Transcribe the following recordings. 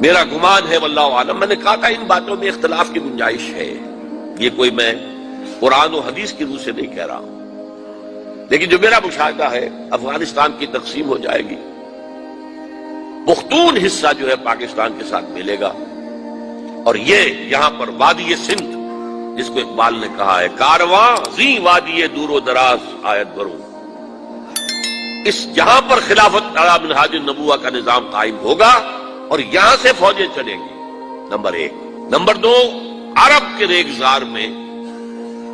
میرا گمان ہے واللہ عالم، میں نے کہا تھا ان باتوں میں اختلاف کی گنجائش ہے، یہ کوئی میں قرآن و حدیث کی روح سے نہیں کہہ رہا ہوں، لیکن جو میرا مشاہدہ ہے افغانستان کی تقسیم ہو جائے گی، پختون حصہ جو ہے پاکستان کے ساتھ ملے گا، اور یہ یہاں پر وادی سندھ جس کو اقبال نے کہا ہے کارواں زی وادی دور و دراز آیت بروں، اس جہاں پر خلافت علی منہاج النبوہ کا نظام قائم ہوگا اور یہاں سے فوجیں چلیں گی، نمبر ایک۔ نمبر دو، عرب کے ریگزار میں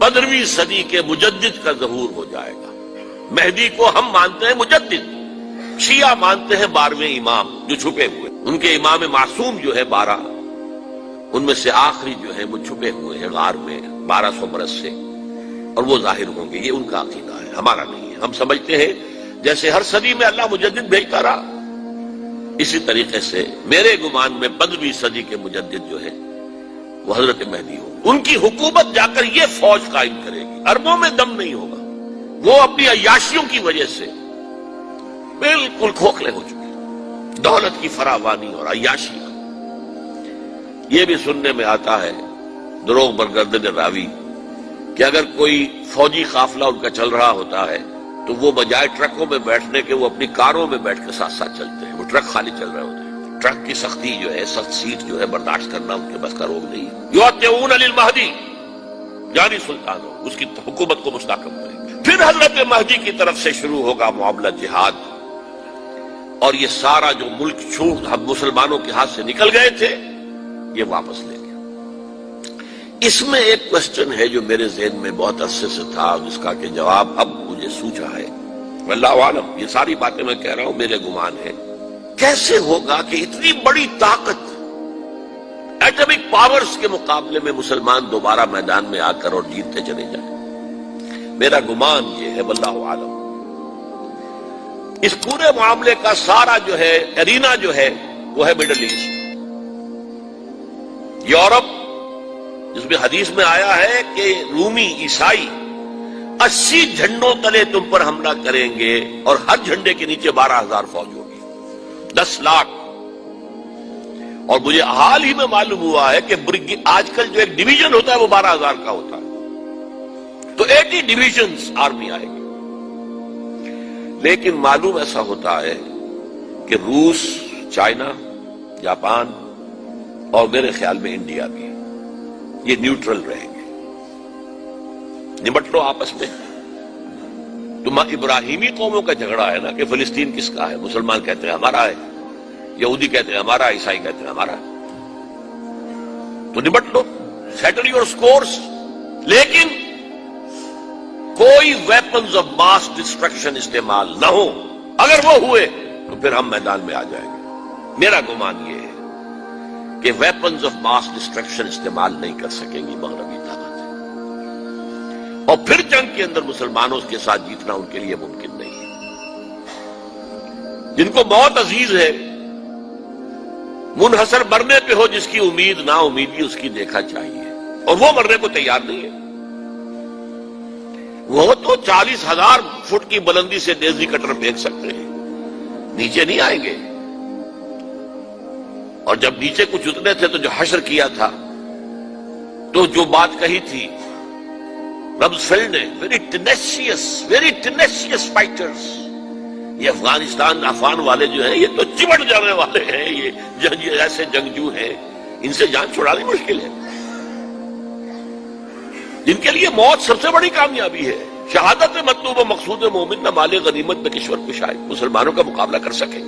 15ویں صدی کے مجدد کا ظہور ہو جائے گا۔ مہدی کو ہم مانتے ہیں مجدد، شیعہ مانتے ہیں 12ویں امام جو چھپے ہوئے، ان کے امام معصوم جو ہے 12، ان میں سے آخری جو ہے وہ چھپے ہوئے ہیں غار میں 1200 برس سے، اور وہ ظاہر ہوں گے، یہ ان کا عقیدہ ہے، ہمارا نہیں ہے۔ ہم سمجھتے ہیں جیسے ہر صدی میں اللہ مجدد بھیجتا رہا، اسی طریقے سے میرے گمان میں 15ویں صدی کے مجدد جو ہے وہ حضرت مہدی ہوں، ان کی حکومت جا کر یہ فوج قائم کرے گی، عربوں میں دم نہیں ہوگا، وہ اپنی عیاشیوں کی وجہ سے بالکل کھوکھلے ہو چکے، دولت کی فراوانی اور عیاشی۔ یہ بھی سننے میں آتا ہے دروغ برگردن راوی کہ اگر کوئی فوجی قافلہ ان کا چل رہا ہوتا ہے تو وہ بجائے ٹرکوں میں بیٹھنے کے وہ اپنی کاروں میں بیٹھ کے ساتھ ساتھ چلتے ہیں، وہ ٹرک خالی چل رہے ہوتے ہیں، ٹرک کی سختی جو ہے، سخت سیٹ جو ہے برداشت کرنا ان کے بس کا روگ نہیں ہے۔ یعطون للمہدی، یعنی سلطان ہو، اس کی حکومت کو مستحکم کریں گے۔ پھر حضرت مہدی کی طرف سے شروع ہوگا معاملہ جہاد، اور یہ سارا جو ملک چھوٹ ہم مسلمانوں کے ہاتھ سے نکل گئے تھے یہ واپس لے گیا۔ اس میں ایک کوشچن ہے جو میرے ذہن میں بہت عرصے سے تھا، جس کا کہ جواب اب مجھے سوچا ہے، واللہ عالم، یہ ساری باتیں میں کہہ رہا ہوں میرے گمان ہے، کیسے ہوگا کہ اتنی بڑی طاقت ایٹمک پاورز کے مقابلے میں مسلمان دوبارہ میدان میں آ کر اور جیتتے چلے جائیں؟ میرا گمان یہ ہے واللہ عالم، اس پورے معاملے کا سارا جو ہے ارینا جو ہے وہ ہے مڈل ایسٹ، یورپ، جس میں حدیث میں آیا ہے کہ رومی عیسائی 80 جھنڈوں تلے تم پر حملہ کریں گے اور ہر جھنڈے کے نیچے 12,000 فوج ہوگی، 10 لاکھ۔ اور مجھے حال ہی میں معلوم ہوا ہے کہ آج کل جو ایک ڈویژن ہوتا ہے وہ 12,000 کا ہوتا ہے، تو 80 ڈویژنز آرمی آئے گی۔ لیکن معلوم ایسا ہوتا ہے کہ روس، چائنا، جاپان اور میرے خیال میں انڈیا بھی یہ نیوٹرل رہیں گے، نمٹ لو آپس میں۔ تو ابراہیمی قوموں کا جھگڑا ہے نا کہ فلسطین کس کا ہے، مسلمان کہتے ہیں ہمارا ہے، یہودی کہتے ہیں ہمارا، عیسائی کہتے ہیں ہمارا، تو نمٹ لو، سیٹل یور سکورز۔ لیکن کوئی ویپنز آف ماس ڈسٹرکشن استعمال نہ ہو، اگر وہ ہوئے تو پھر ہم میدان میں آ جائیں گے۔ میرا گمان یہ ہے کہ ویپنز آف ماس ڈسٹرکشن استعمال نہیں کر سکیں گی مغربی طاقت، اور پھر جنگ کے اندر مسلمانوں کے ساتھ جیتنا ان کے لیے ممکن نہیں ہے۔ جن کو موت عزیز ہے، منحصر مرنے پہ ہو جس کی امید نا امیدی اس کی دیکھا چاہیے، اور وہ مرنے کو تیار نہیں ہے، وہ تو 40,000 فٹ کی بلندی سے ڈیزی کٹر پھینک سکتے ہیں، نیچے نہیں آئیں گے۔ اور جب نیچے کچھ اتنے تھے تو جو حشر کیا تھا، تو جو بات کہی تھی رمزفیلڈ نے، ویری ٹینیشیس فائٹرز، یہ افغان والے جو ہیں یہ تو چمٹ جانے والے ہیں، یہ ایسے جنگجو ہیں، ان سے جان چھڑانی مشکل ہے، جن کے لیے موت سب سے بڑی کامیابی ہے۔ شہادت مطلوب و مقصود مومن نہ مال غنیمت میں کشور کشائی، مسلمانوں کا مقابلہ کر سکیں،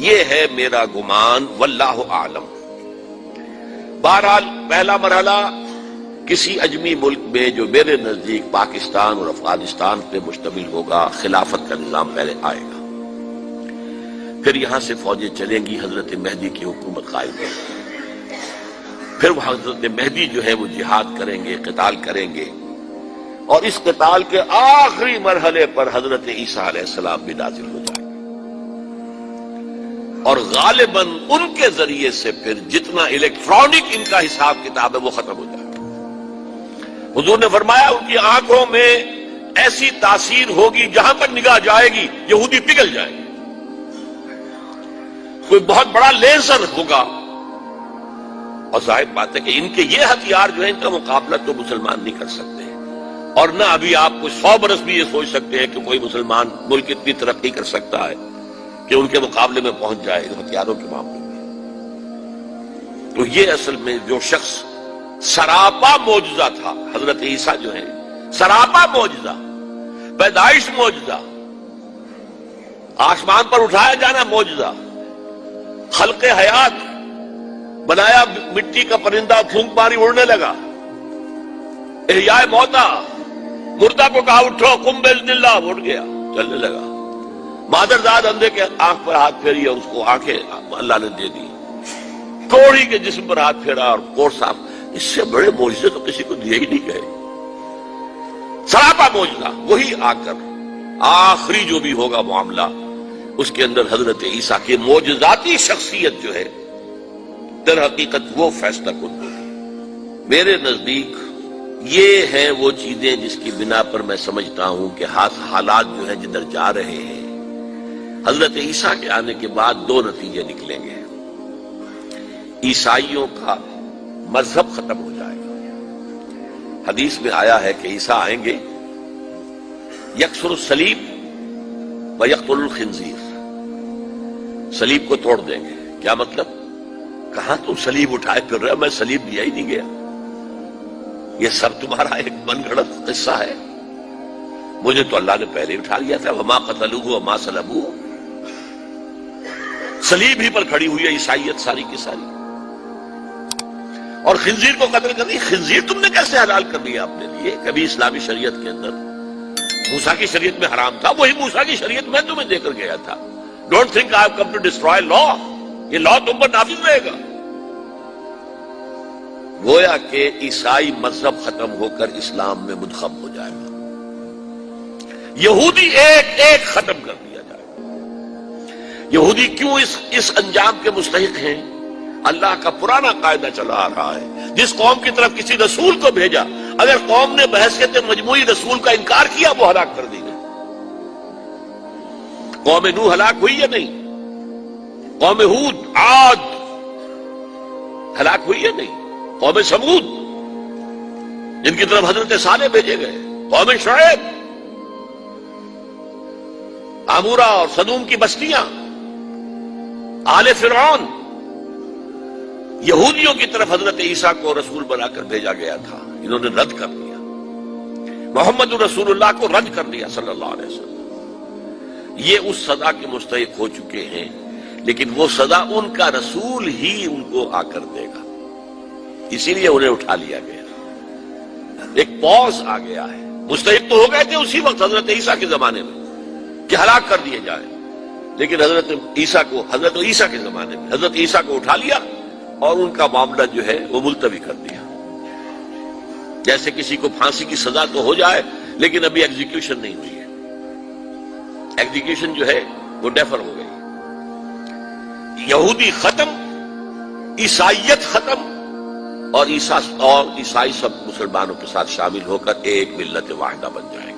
یہ ہے میرا گمان، واللہ عالم۔ بہرحال پہلا مرحلہ کسی اجمی ملک میں جو میرے نزدیک پاکستان اور افغانستان پہ مشتمل ہوگا، خلافت کا نظام پہلے آئے گا، پھر یہاں سے فوجیں چلیں گی، حضرت مہدی کی حکومت قائم ہوگی، پھر وہ حضرت مہدی جو ہے وہ جہاد کریں گے، قتال کریں گے، اور اس قتال کے آخری مرحلے پر حضرت عیسیٰ علیہ السلام بھی نازل ہو جائیں گے، اور غالباً ان کے ذریعے سے پھر جتنا الیکٹرانک ان کا حساب کتاب ہے وہ ختم ہو جائے گا۔ حضور نے فرمایا ان کی آنکھوں میں ایسی تاثیر ہوگی جہاں پر نگاہ جائے گی یہودی پگھل جائیں گے۔ کوئی بہت بڑا لیزر ہوگا، اور ظاہر بات ہے کہ ان کے یہ ہتھیار جو ہے ان کا مقابلہ تو مسلمان نہیں کر سکتے، اور نہ ابھی آپ کو 100 برس بھی یہ سوچ سکتے ہیں کہ کوئی مسلمان ملک اتنی ترقی کر سکتا ہے کہ ان کے مقابلے میں پہنچ جائے ان ہتھیاروں کے معاملے میں۔ تو یہ اصل میں جو شخص سراپا معجزہ تھا، حضرت عیسیٰ جو ہے سراپا معجزہ، پیدائش معجزہ، آسمان پر اٹھایا جانا معجزہ، خلق حیات، بنایا مٹی کا پرندہ، پھونک ماری اڑنے لگا، احیاء موتا، مردہ کو کہا اٹھو قم باذن اللہ، اٹھ گیا چلنے لگا، مادرزاد اندھے کے آنکھ پر ہاتھ پھیری اور اس کو آنکھیں اللہ نے دے دی، کوڑی کے جسم پر ہاتھ پھیرا اور کوڑ صاف۔ اس سے بڑے معجزے تو کسی کو دیے ہی نہیں گئے، سراپا معجزہ۔ وہی آ کر آخری جو بھی ہوگا معاملہ، اس کے اندر حضرت عیسیٰ کی معجزاتی شخصیت جو ہے در حقیقت وہ فیصلہ کن ہوگی۔ میرے نزدیک یہ ہیں وہ چیزیں جس کی بنا پر میں سمجھتا ہوں کہ حالات جو ہیں جدھر جا رہے ہیں، حضرت عیسیٰ کے آنے کے بعد 2 نتیجے نکلیں گے۔ عیسائیوں کا مذہب ختم ہو جائے گا۔ حدیث میں آیا ہے کہ عیسیٰ آئیں گے، یکسر الصلیب و یقتل الخنزیر، صلیب کو توڑ دیں گے۔ کیا مطلب؟ کہاں تم صلیب اٹھائے پھر رہے ہو؟ میں صلیب دیا ہی نہیں گیا، یہ سب تمہارا ایک من گھڑت قصہ ہے، مجھے تو اللہ نے پہلے اٹھا لیا تھا۔ وما قتلوہ وما صلبوہ، صلیب ہی پر کھڑی ہوئی ہے عیسائیت ساری کی ساری، اور خنزیر کو قتل کر دی۔ خنزیر تم نے کیسے حلال کر لیا اپنے لیے؟ کبھی اسلامی شریعت کے اندر موسیٰ کی شریعت میں حرام تھا، وہی موسیٰ کی شریعت میں تمہیں دے کر گیا تھا۔ Don't think I have come to destroy law, یہ لا تم پر نافذ رہے گا۔ گویا کہ عیسائی مذہب ختم ہو کر اسلام میں منتخب ہو جائے گا، یہودی ایک ایک ختم کر دیا جائے گا۔ یہودی کیوں اس انجام کے مستحق ہیں؟ اللہ کا پرانا قاعدہ چلا آ رہا ہے، جس قوم کی طرف کسی رسول کو بھیجا، اگر قوم نے بحیثیت مجموعی رسول کا انکار کیا، وہ ہلاک کر دی گئی۔ قوم نوح ہلاک ہوئی یا نہیں؟ قوم ہود، عاد ہلاک ہوئی یا نہیں؟ قوم سمود جن کی طرف حضرت صالح بھیجے گئے، قوم شعیب، عمورہ اور صدوم کی بستیاں، آل فرعون، یہودیوں کی طرف حضرت عیسیٰ کو رسول بنا کر بھیجا گیا تھا، انہوں نے رد کر دیا، محمد رسول اللہ کو رد کر دیا صلی اللہ علیہ وسلم۔ یہ اس سزا کے مستحق ہو چکے ہیں، لیکن وہ سزا ان کا رسول ہی ان کو آ کر دے گا، اسی لیے انہیں اٹھا لیا گیا، ایک پوز آ گیا ہے۔ مستحق تو ہو گئے تھے اسی وقت حضرت عیسیٰ کے زمانے میں کہ ہلاک کر دیے جائیں، لیکن حضرت عیسیٰ کے زمانے میں حضرت عیسیٰ کو اٹھا لیا اور ان کا معاملہ جو ہے وہ ملتوی کر دیا۔ جیسے کسی کو پھانسی کی سزا تو ہو جائے لیکن ابھی ایگزیکیوشن نہیں ہوئی ہے، ایگزیکیوشن جو ہے وہ ڈیفر ہو گئی۔ یہودی ختم، عیسائیت ختم، اور عیسائی سب مسلمانوں کے ساتھ شامل ہو کر ایک ملت واحدہ بن جائے گا۔